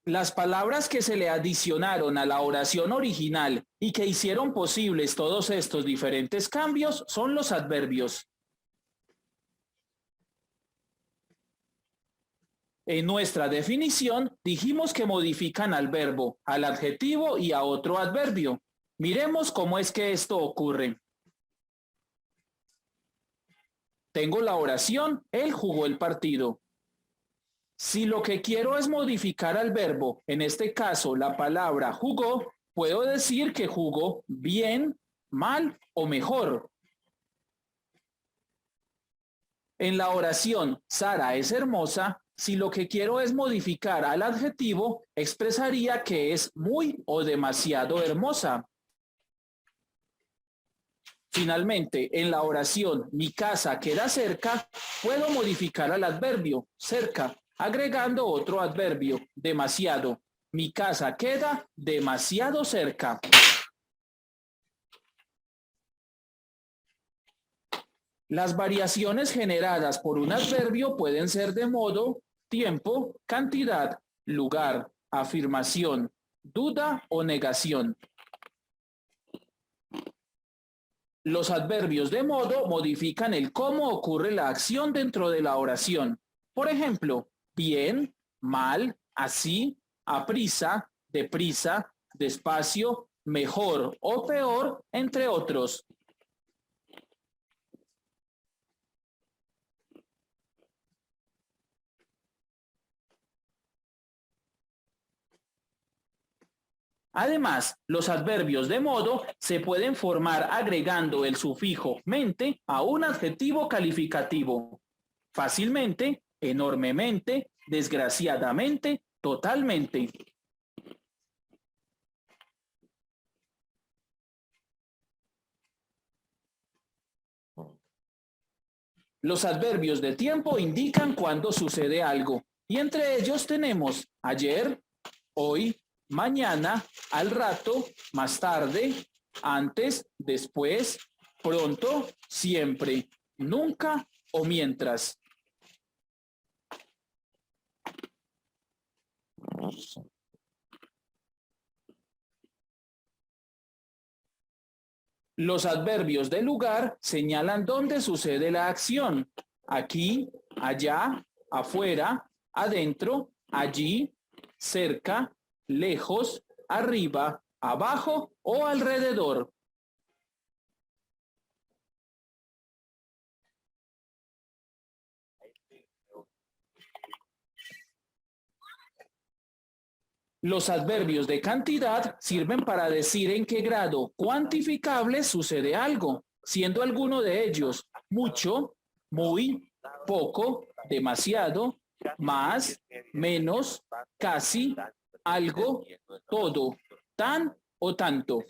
Las palabras que se le adicionaron a la oración original y que hicieron posibles todos estos diferentes cambios son los adverbios. En nuestra definición dijimos que modifican al verbo, al adjetivo y a otro adverbio. Miremos cómo es que esto ocurre. Tengo la oración, él jugó el partido. Si lo que quiero es modificar al verbo, en este caso la palabra jugó, puedo decir que jugó bien, mal o mejor. En la oración Sara es hermosa, si lo que quiero es modificar al adjetivo, expresaría que es muy o demasiado hermosa. Finalmente, en la oración mi casa queda cerca, puedo modificar al adverbio cerca agregando otro adverbio, demasiado. Mi casa queda demasiado cerca. Las variaciones generadas por un adverbio pueden ser de modo, tiempo, cantidad, lugar, afirmación, duda o negación. Los adverbios de modo modifican el cómo ocurre la acción dentro de la oración. Por ejemplo, bien, mal, así, aprisa, deprisa, despacio, mejor o peor, entre otros. Además, los adverbios de modo se pueden formar agregando el sufijo mente a un adjetivo calificativo. Fácilmente, enormemente, desgraciadamente, totalmente. Los adverbios de tiempo indican cuándo sucede algo, y entre ellos tenemos ayer, hoy, mañana, al rato, más tarde, antes, después, pronto, siempre, nunca o mientras. Los adverbios de lugar señalan dónde sucede la acción. Aquí, allá, afuera, adentro, allí, cerca, lejos, arriba, abajo o alrededor. Los adverbios de cantidad sirven para decir en qué grado cuantificable sucede algo, siendo alguno de ellos mucho, muy, poco, demasiado, más, menos, casi, algo, todo, tan o tanto.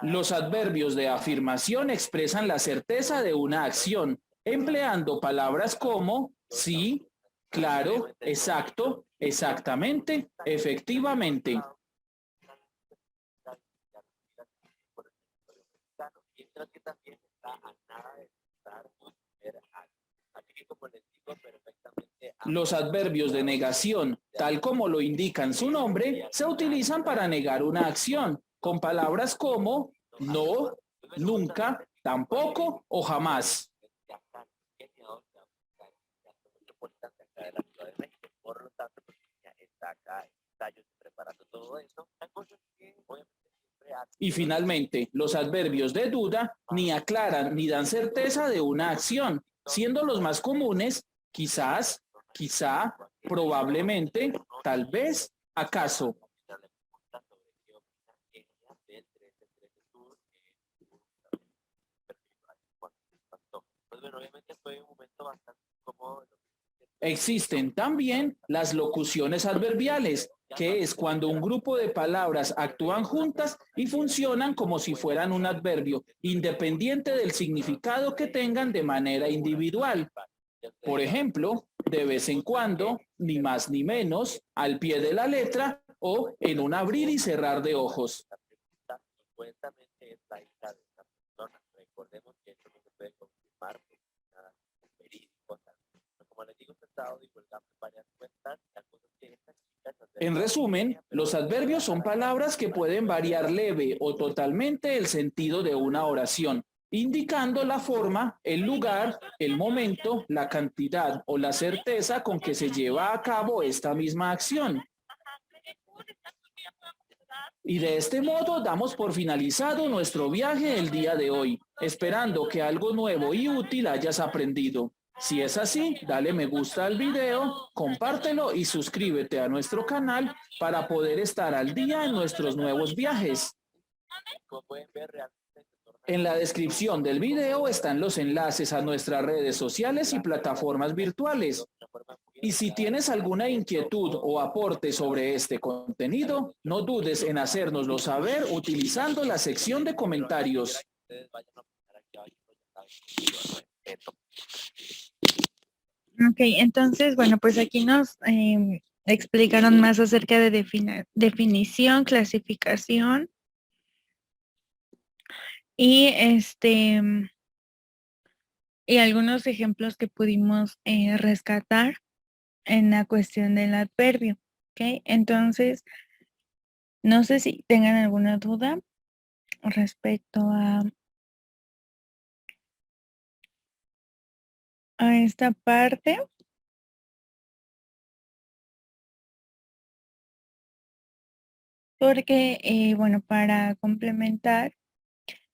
Los adverbios de afirmación expresan la certeza de una acción, empleando palabras como sí, claro, exacto, exactamente, efectivamente. Los adverbios de negación, tal como lo indican su nombre, se utilizan para negar una acción, con palabras como no, nunca, tampoco o jamás. Y finalmente, los adverbios de duda ni aclaran ni dan certeza de una acción, siendo los más comunes quizás, quizá, probablemente, tal vez, acaso. Existen también las locuciones adverbiales, que es cuando un grupo de palabras actúan juntas y funcionan como si fueran un adverbio, independiente del significado que tengan de manera individual. Por ejemplo, de vez en cuando, ni más ni menos, al pie de la letra o en un abrir y cerrar de ojos. En resumen, los adverbios son palabras que pueden variar leve o totalmente el sentido de una oración, indicando la forma, el lugar, el momento, la cantidad o la certeza con que se lleva a cabo esta misma acción. Y de este modo damos por finalizado nuestro viaje el día de hoy, esperando que algo nuevo y útil hayas aprendido. Si es así, dale me gusta al video, compártelo y suscríbete a nuestro canal para poder estar al día en nuestros nuevos viajes. En la descripción del video están los enlaces a nuestras redes sociales y plataformas virtuales. Y si tienes alguna inquietud o aporte sobre este contenido, no dudes en hacérnoslo saber utilizando la sección de comentarios.
Ok, entonces, bueno, pues aquí nos explicaron más acerca de definición, clasificación y y algunos ejemplos que pudimos rescatar en la cuestión del adverbio. Ok, entonces, no sé si tengan alguna duda respecto a esta parte. Porque, bueno, para complementar,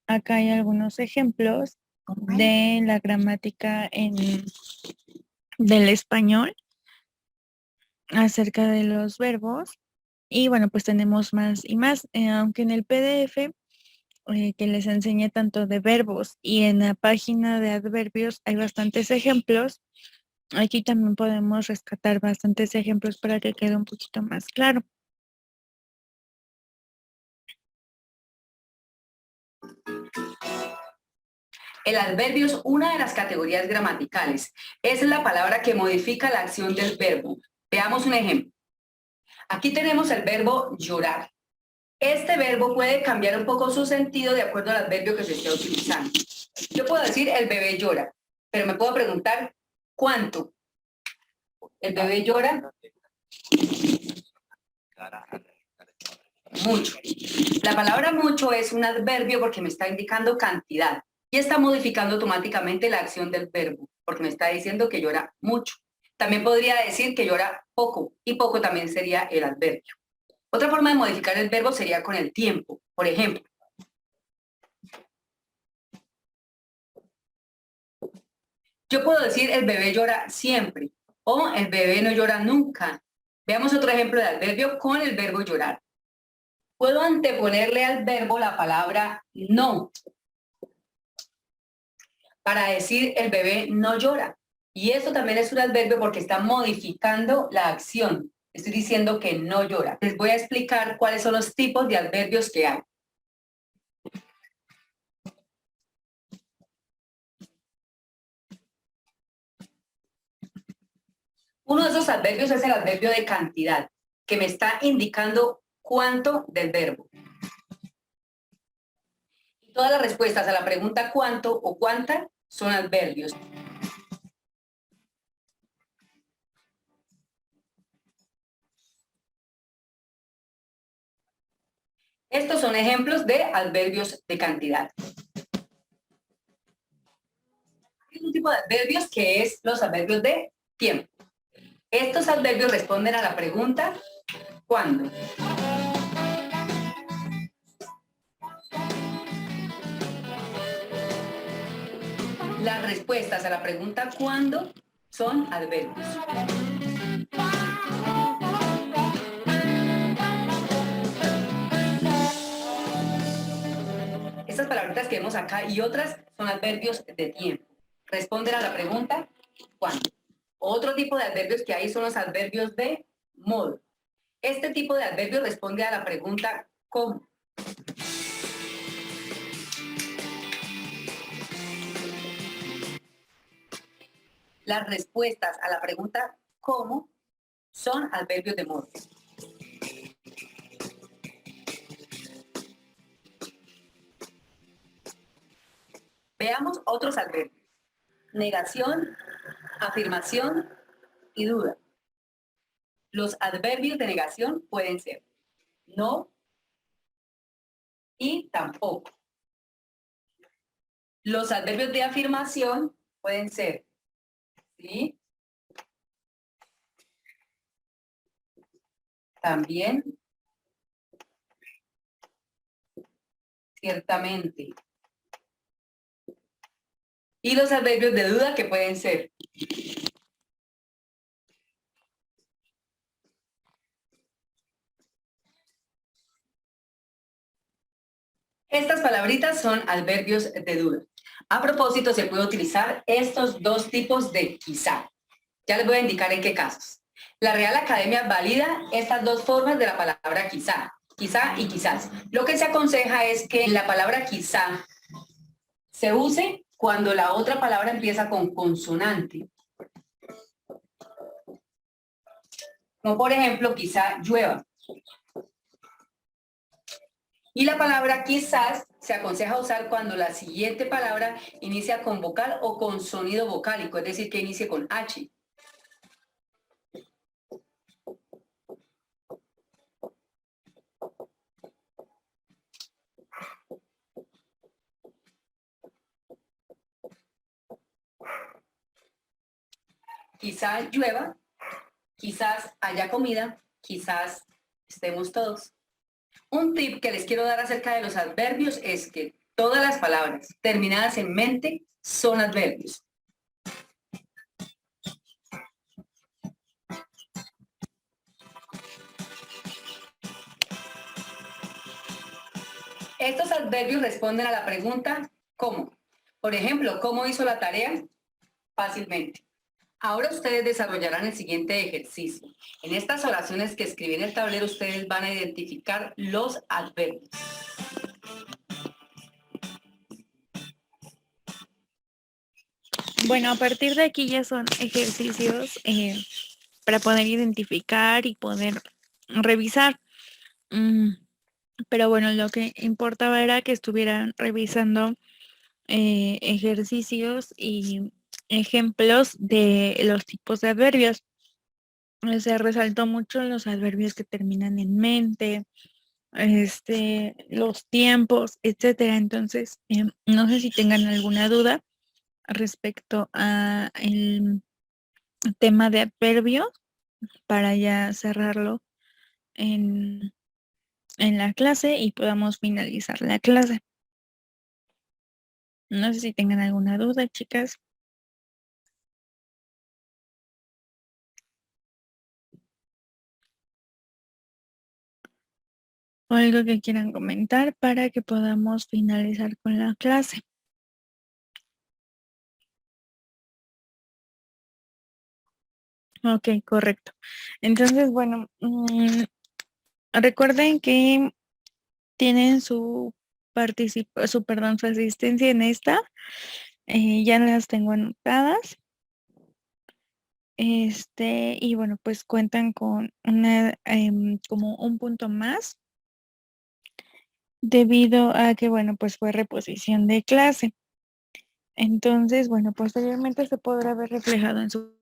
acá hay algunos ejemplos de la gramática del español acerca de los verbos. Y bueno, pues tenemos más y más, aunque en el PDF que les enseñé tanto de verbos y en la página de adverbios hay bastantes ejemplos. Aquí también podemos rescatar bastantes ejemplos para que quede un poquito más claro.
El adverbio es una de las categorías gramaticales. Es la palabra que modifica la acción del verbo. Veamos un ejemplo. Aquí tenemos el verbo llorar. Este verbo puede cambiar un poco su sentido de acuerdo al adverbio que se esté utilizando. Yo puedo decir el bebé llora, pero me puedo preguntar ¿cuánto? El bebé llora mucho. La palabra mucho es un adverbio porque me está indicando cantidad y está modificando automáticamente la acción del verbo porque me está diciendo que llora mucho. También podría decir que llora poco y poco también sería el adverbio. Otra forma de modificar el verbo sería con el tiempo. Por ejemplo, yo puedo decir el bebé llora siempre o el bebé no llora nunca. Veamos otro ejemplo de adverbio con el verbo llorar. Puedo anteponerle al verbo la palabra no para decir el bebé no llora. Y esto también es un adverbio porque está modificando la acción. Estoy diciendo que no llora. Les voy a explicar cuáles son los tipos de adverbios que hay. Uno de esos adverbios es el adverbio de cantidad, que me está indicando cuánto del verbo. Y todas las respuestas a la pregunta cuánto o cuánta son adverbios. Estos son ejemplos de adverbios de cantidad. Hay un tipo de adverbios que es los adverbios de tiempo. Estos adverbios responden a la pregunta ¿cuándo? Las respuestas a la pregunta ¿cuándo? Son adverbios. Estas palabritas que vemos acá y otras son adverbios de tiempo. Responden a la pregunta ¿cuándo? Otro tipo de adverbios que hay son los adverbios de modo. Este tipo de adverbio responde a la pregunta ¿cómo? Las respuestas a la pregunta ¿cómo? Son adverbios de modo. Veamos otros adverbios. Negación, afirmación y duda. Los adverbios de negación pueden ser no y tampoco. Los adverbios de afirmación pueden ser sí, también, ciertamente. Y los adverbios de duda que pueden ser estas palabritas son adverbios de duda. A propósito, se puede utilizar estos dos tipos de quizá. Ya les voy a indicar en qué casos. La Real Academia valida estas dos formas de la palabra quizá y quizás. Lo que se aconseja es que la palabra quizá se use cuando la otra palabra empieza con consonante. Como por ejemplo, quizá llueva. Y la palabra quizás se aconseja usar cuando la siguiente palabra inicia con vocal o con sonido vocálico, es decir, que inicie con H. Quizás llueva, quizás haya comida, quizás estemos todos. Un tip que les quiero dar acerca de los adverbios es que todas las palabras terminadas en mente son adverbios. Estos adverbios responden a la pregunta ¿cómo? Por ejemplo, ¿cómo hizo la tarea? Fácilmente. Ahora ustedes desarrollarán el siguiente ejercicio. En estas oraciones que escribí en el tablero, ustedes van a identificar los adverbios.
Bueno, a partir de aquí ya son ejercicios para poder identificar y poder revisar. Pero bueno, lo que importaba era que estuvieran revisando ejercicios y ejemplos de los tipos de adverbios. Se resaltó mucho los adverbios que terminan en mente, los tiempos, etcétera. Entonces, no sé si tengan alguna duda respecto a el tema de adverbios para ya cerrarlo en la clase y podamos finalizar la clase. No sé si tengan alguna duda, chicas. O algo que quieran comentar para que podamos finalizar con la clase. Ok, correcto. Entonces, bueno, recuerden que tienen su su asistencia en esta. Ya las tengo anotadas. Y bueno, pues cuentan con una como un punto más debido a que, bueno, pues fue reposición de clase. Entonces, bueno, posteriormente se podrá ver reflejado en su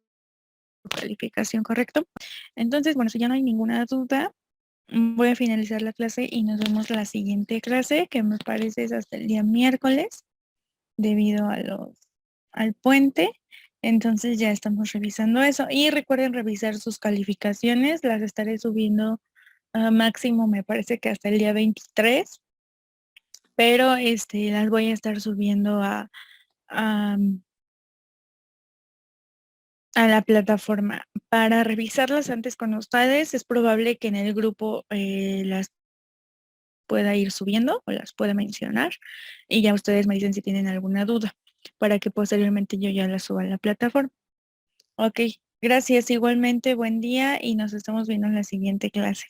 calificación, ¿correcto? Entonces, bueno, si ya no hay ninguna duda, voy a finalizar la clase y nos vemos la siguiente clase, que me parece es hasta el día miércoles, debido a al puente. Entonces ya estamos revisando eso. Y recuerden revisar sus calificaciones, las estaré subiendo máximo, me parece que hasta el día 23, pero las voy a estar subiendo a, a la plataforma. Para revisarlas antes con ustedes, es probable que en el grupo las pueda ir subiendo o las pueda mencionar y ya ustedes me dicen si tienen alguna duda para que posteriormente yo ya las suba a la plataforma. Ok, gracias igualmente, buen día y nos estamos viendo en la siguiente clase.